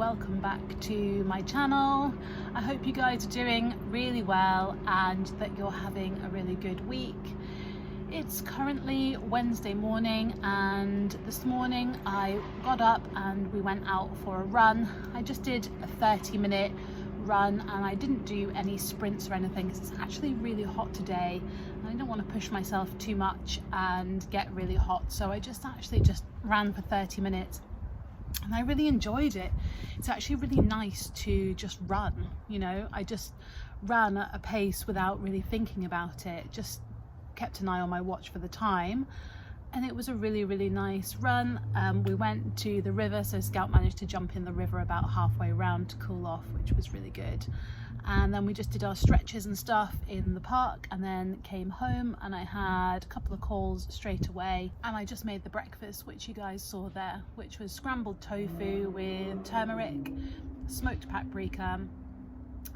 welcome back to my channel. I hope you guys are doing really well and that you're having a really good week. It's currently Wednesday morning, and this morning I got up and we went out for a run. I just did a 30-minute run and I didn't do any sprints or anything because it's actually really hot today and I don't want to push myself too much and get really hot, so I just ran for 30 minutes and I really enjoyed it. It's actually really nice to just run, you know. I just ran at a pace without really thinking about it, just kept an eye on my watch for the time, and it was a really nice run. We went to the river, so Scout managed to jump in the river about halfway around to cool off, which was really good. And then we just did our stretches and stuff in the park and then came home, and I had a couple of calls straight away, and I just made the breakfast, which you guys saw there, which was scrambled tofu with turmeric, smoked paprika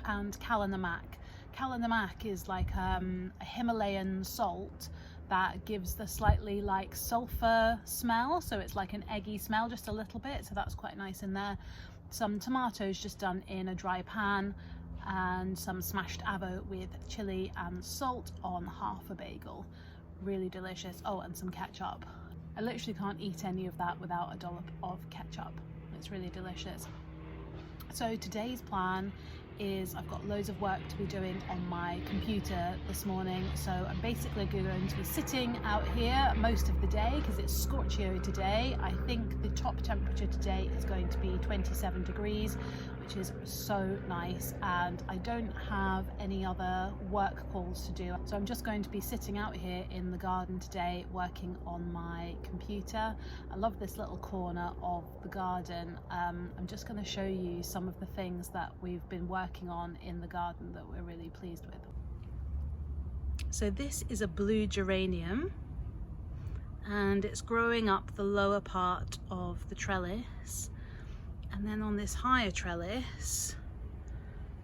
and kala namak. Kala namak is like a Himalayan salt that gives the slightly like sulfur smell, so it's like an eggy smell just a little bit, so that's quite nice in there. Some tomatoes just done in a dry pan, and some smashed avo with chili and salt on half a bagel. Really delicious. Oh, and some ketchup. I literally can't eat any of that without a dollop of ketchup. It's really delicious. So today's plan is I've got loads of work to be doing on my computer this morning, so I'm basically going to be sitting out here most of the day because it's scorchio today. I think the top temperature today is going to be 27 degrees, which is so nice, and I don't have any other work calls to do, so I'm just going to be sitting out here in the garden today working on my computer. I love this little corner of the garden. I'm just going to show you some of the things that we've been working on in the garden that we're really pleased with. So this is a blue geranium and it's growing up the lower part of the trellis, and then on this higher trellis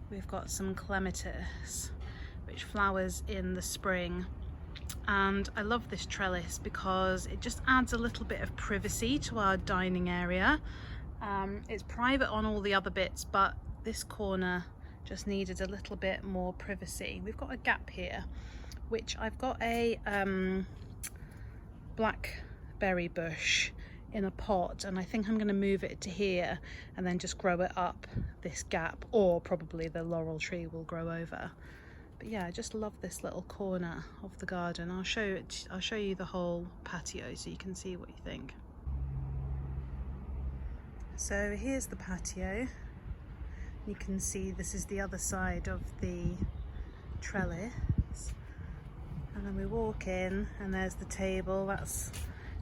we've got some clematis which flowers in the spring. And I love this trellis because it just adds a little bit of privacy to our dining area. It's private on all the other bits, but this corner just needed a little bit more privacy. We've got a gap here, which I've got a blackberry bush in a pot, and I think I'm going to move it to here and then just grow it up this gap, or probably the laurel tree will grow over. But yeah, I just love this little corner of the garden. I'll show you the whole patio so you can see what you think. So here's the patio. You can see this is the other side of the trellis, and then we walk in and there's the table. That's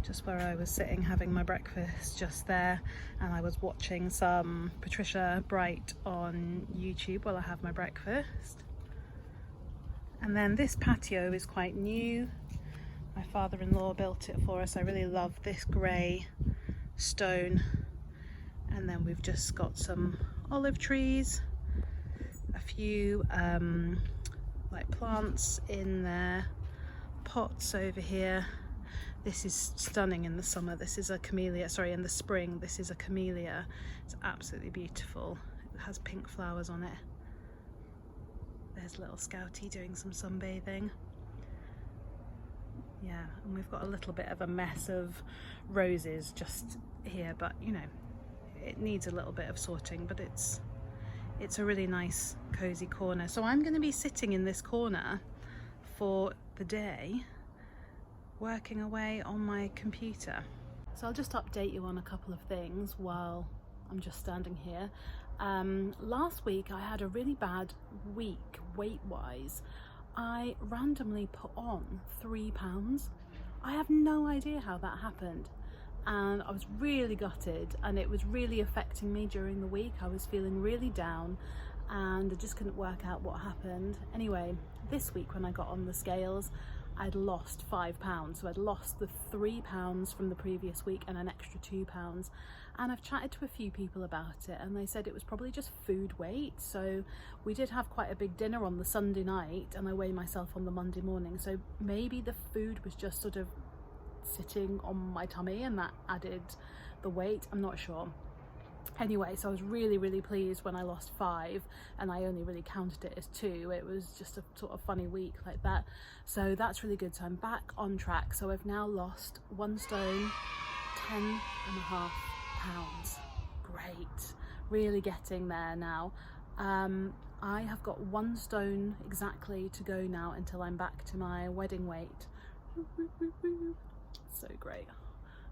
just where I was sitting having my breakfast just there, and I was watching some Patricia Bright on YouTube while I have my breakfast. And then this patio is quite new. My father-in-law built it for us. I really love this grey stone. And then we've just got some olive trees, a few like plants in their pots over here. This is stunning in the summer. This is a camellia, sorry, in the spring. This is a camellia. It's absolutely beautiful. It has pink flowers on it. There's little Scouty doing some sunbathing. Yeah, and we've got a little bit of a mess of roses just here, but you know, it needs a little bit of sorting, but it's a really nice cozy corner. So I'm going to be sitting in this corner for the day working away on my computer. So I'll just update you on a couple of things while I'm just standing here. Last week I had a really bad week weight wise. I randomly put on 3 pounds. I have no idea how that happened, and I was really gutted, and it was really affecting me during the week. I was feeling really down and I just couldn't work out what happened. Anyway, this week when I got on the scales, I'd lost 5 pounds. So I'd lost the 3 pounds from the previous week and an extra 2 pounds. And I've chatted to a few people about it, and they said it was probably just food weight. So we did have quite a big dinner on the Sunday night, and I weighed myself on the Monday morning. So maybe the food was just sort of sitting on my tummy and that added the weight. I'm not sure. Anyway, so I was really pleased when I lost 5 and I only really counted it as 2. It was just a sort of funny week like that. So that's really good. So I'm back on track. So I've now lost 1 stone, 10.5 pounds. Great. Really getting there now. I have got 1 stone exactly to go now until I'm back to my wedding weight. So great.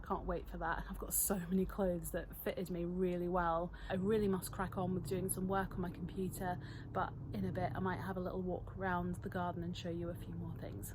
Can't wait for that. I've got so many clothes that fitted me really well. I really must crack on with doing some work on my computer, but in a bit I might have a little walk around the garden and show you a few more things.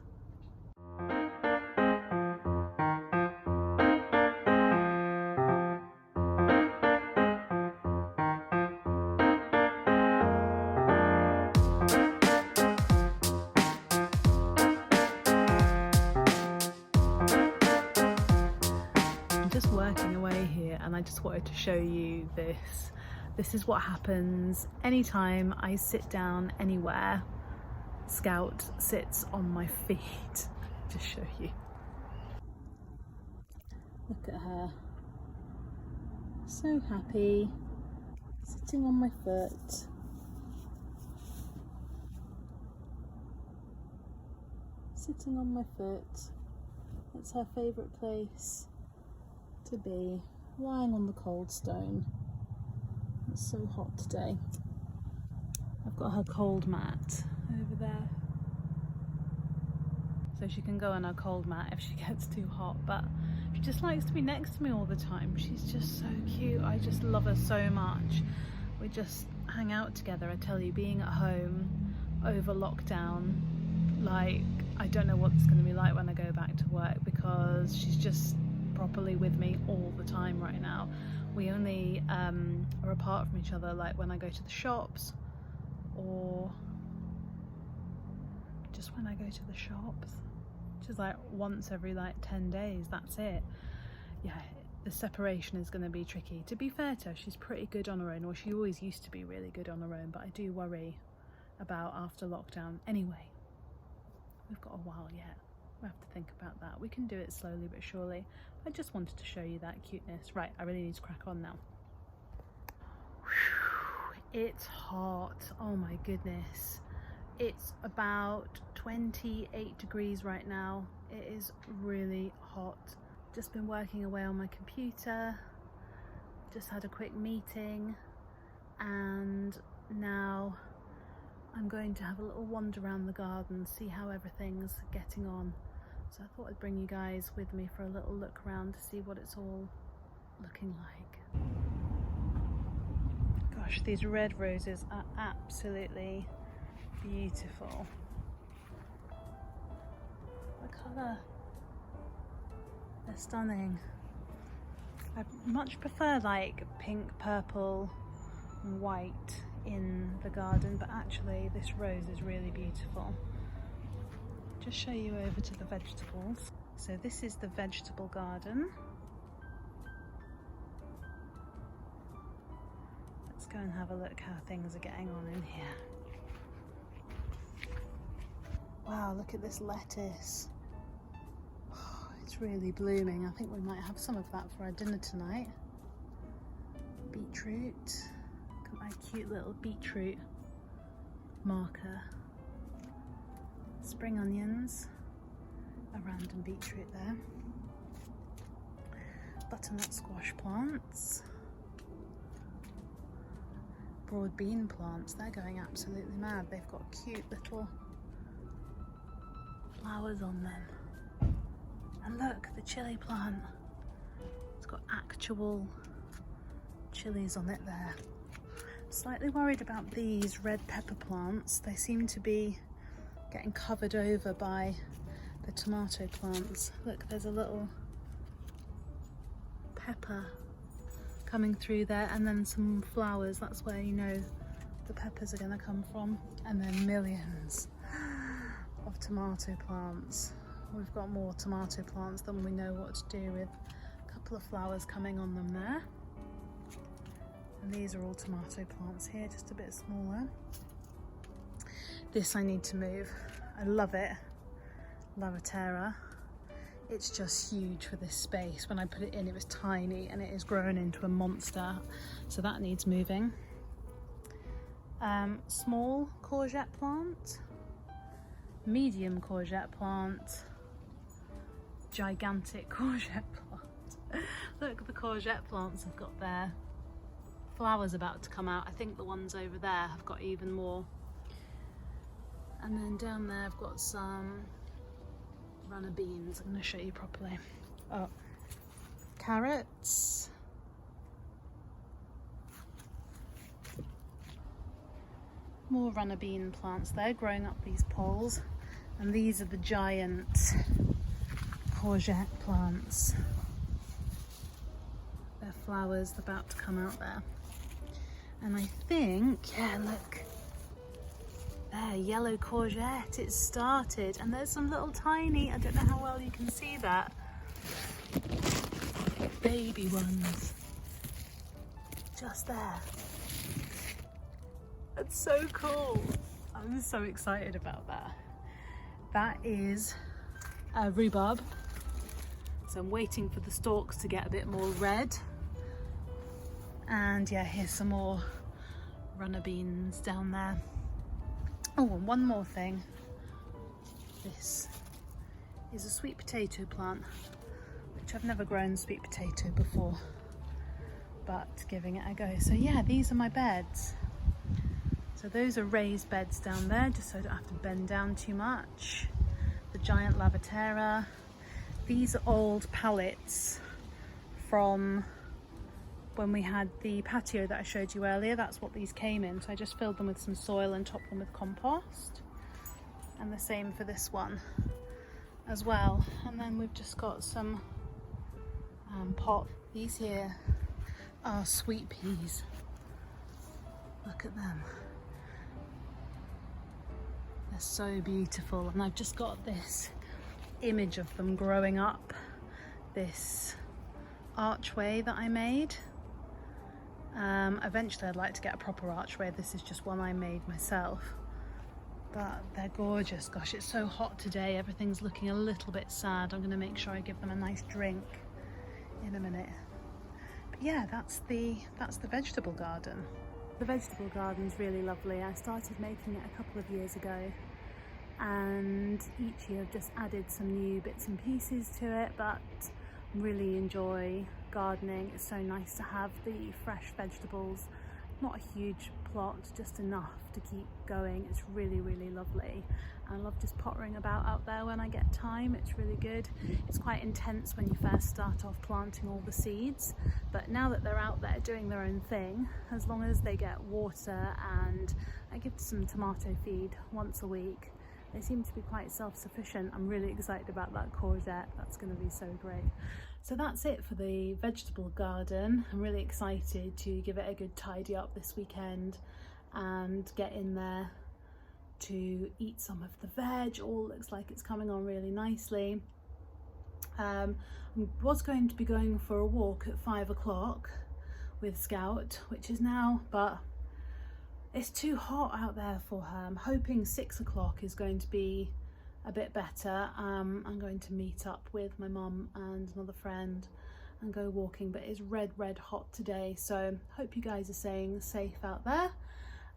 Working away here, and I just wanted to show you this. This is what happens anytime I sit down anywhere. Scout sits on my feet. Just show you. Look at her. So happy. Sitting on my foot. Sitting on my foot. It's her favourite place to be, lying on the cold stone. It's so hot today. I've got her cold mat over there, so she can go on her cold mat if she gets too hot, but she just likes to be next to me all the time. She's just so cute. I just love her so much. We just hang out together. I tell you, being at home over lockdown, like, I don't know what it's going to be like when I go back to work, because she's just properly with me all the time right now. We only are apart from each other like when I go to the shops, or just when I go to the shops, which is like once every like 10 days. That's it. Yeah, the separation is going to be tricky. To be fair to her, she's pretty good on her own, or she always used to be really good on her own, but I do worry about after lockdown. Anyway, we've got a while yet. We have to think about that. We can do it slowly but surely. I just wanted to show you that cuteness. Right, I really need to crack on now. It's hot. Oh my goodness. It's about 28 degrees right now. It is really hot. Just been working away on my computer. Just had a quick meeting, and now I'm going to have a little wander around the garden, see how everything's getting on. So I thought I'd bring you guys with me for a little look around to see what it's all looking like. Gosh, these red roses are absolutely beautiful. The colour, they're stunning. I much prefer like pink, purple and white in the garden, but actually this rose is really beautiful. Just show you over to the vegetables. So this is the vegetable garden. Let's go and have a look how things are getting on in here. Wow, look at this lettuce. Oh, it's really blooming. I think we might have some of that for our dinner tonight. Beetroot. Look at my cute little beetroot marker. Spring onions, a random beetroot there, butternut squash plants, broad bean plants. They're going absolutely mad. They've got cute little flowers on them. And look, the chilli plant. It's got actual chilies on it there. Slightly worried about these red pepper plants. They seem to be getting covered over by the tomato plants. Look, there's a little pepper coming through there, and then some flowers. That's where you know the peppers are going to come from. And then millions of tomato plants. We've got more tomato plants than we know what to do with. A couple of flowers coming on them there. And these are all tomato plants here, just a bit smaller. This I need to move. I love it. Lavaterra. it's just huge for this space. When I put it in, it was tiny, and it is grown into a monster, so that needs moving. Small courgette plant, medium courgette plant, gigantic courgette plant. Look at the courgette plants have got their flowers about to come out. I think the ones over there have got even more. And then down there I've got some runner beans. I'm going to show you properly. Oh, carrots. More runner bean plants there growing up these poles, and these are the giant courgette plants. Their flowers about to come out there. And I think, yeah, look there, yellow courgette, it's started, and there's some little tiny, I don't know how well you can see that, baby ones just there. That's so cool. I'm so excited about that. That is rhubarb. So I'm waiting for the stalks to get a bit more red. And yeah, here's some more runner beans down there. Oh, and one more thing. This is a sweet potato plant, which I've never grown sweet potato before, but giving it a go. So yeah, these are my beds. So those are raised beds down there, just so I don't have to bend down too much. The giant lavatera. These are old pallets from when we had the patio that I showed you earlier. That's what these came in. So I just filled them with some soil and topped them with compost. And the same for this one as well. And then we've just got some pot. These here are sweet peas. Look at them. They're so beautiful, and I've just got this image of them growing up this archway that I made. Eventually I'd like to get a proper archway. This is just one I made myself, but they're gorgeous. Gosh, it's so hot today, everything's looking a little bit sad. I'm going to make sure I give them a nice drink in a minute. But yeah, that's the vegetable garden. The vegetable garden's really lovely. I started making it a couple of years ago, and each year I've just added some new bits and pieces to it, but I really enjoy gardening. It's so nice to have the fresh vegetables. Not a huge plot, just enough to keep going. It's really, really lovely. I love just pottering about out there when I get time. It's really good. It's quite intense when you first start off planting all the seeds, but now that they're out there doing their own thing, as long as they get water, and I give some tomato feed once a week, they seem to be quite self-sufficient. I'm really excited about that courgette. That's going to be so great. So that's it for the vegetable garden. I'm really excited to give it a good tidy up this weekend and get in there to eat some of the veg. All looks like it's coming on really nicely. I was going to be going for a walk at 5 o'clock with Scout, which is now, but it's too hot out there for her. I'm hoping 6 o'clock is going to be a bit better. I'm going to meet up with my mum and another friend and go walking, but it's red hot today, so hope you guys are staying safe out there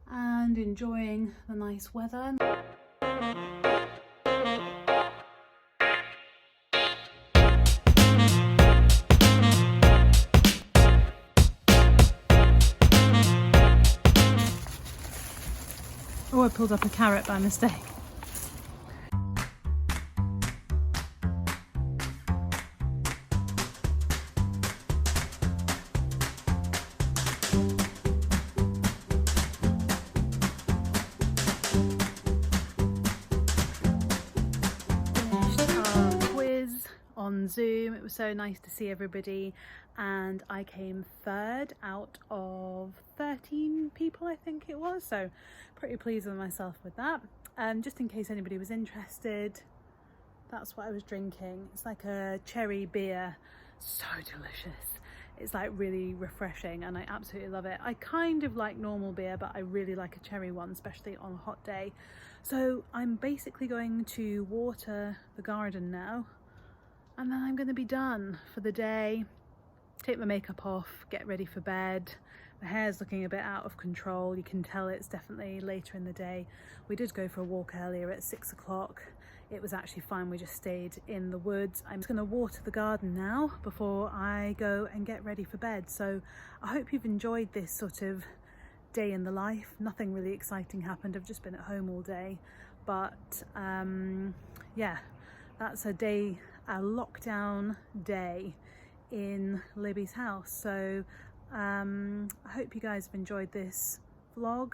and enjoying the nice weather. Oh, I pulled up a carrot by mistake. On Zoom. It was so nice to see everybody, and I came third out of 13 people, I think it was, so pretty pleased with myself with that. Just in case anybody was interested, that's what I was drinking. It's like a cherry beer, so delicious. It's like really refreshing and I absolutely love it. I kind of like normal beer, but I really like a cherry one, especially on a hot day. So I'm basically going to water the garden now and then I'm going to be done for the day. Take my makeup off, get ready for bed. My hair's looking a bit out of control. You can tell it's definitely later in the day. We did go for a walk earlier at 6 o'clock. It was actually fine, we just stayed in the woods. I'm just going to water the garden now before I go and get ready for bed. So I hope you've enjoyed this sort of day in the life. Nothing really exciting happened, I've just been at home all day. But yeah, that's a lockdown day in Libby's house. So I hope you guys have enjoyed this vlog.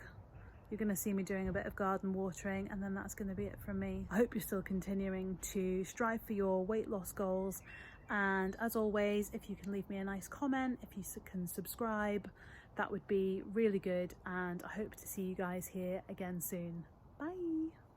You're going to see me doing a bit of garden watering, and then that's going to be it from me. I hope you're still continuing to strive for your weight loss goals, and as always, if you can leave me a nice comment, if you can subscribe, that would be really good, and I hope to see you guys here again soon. Bye.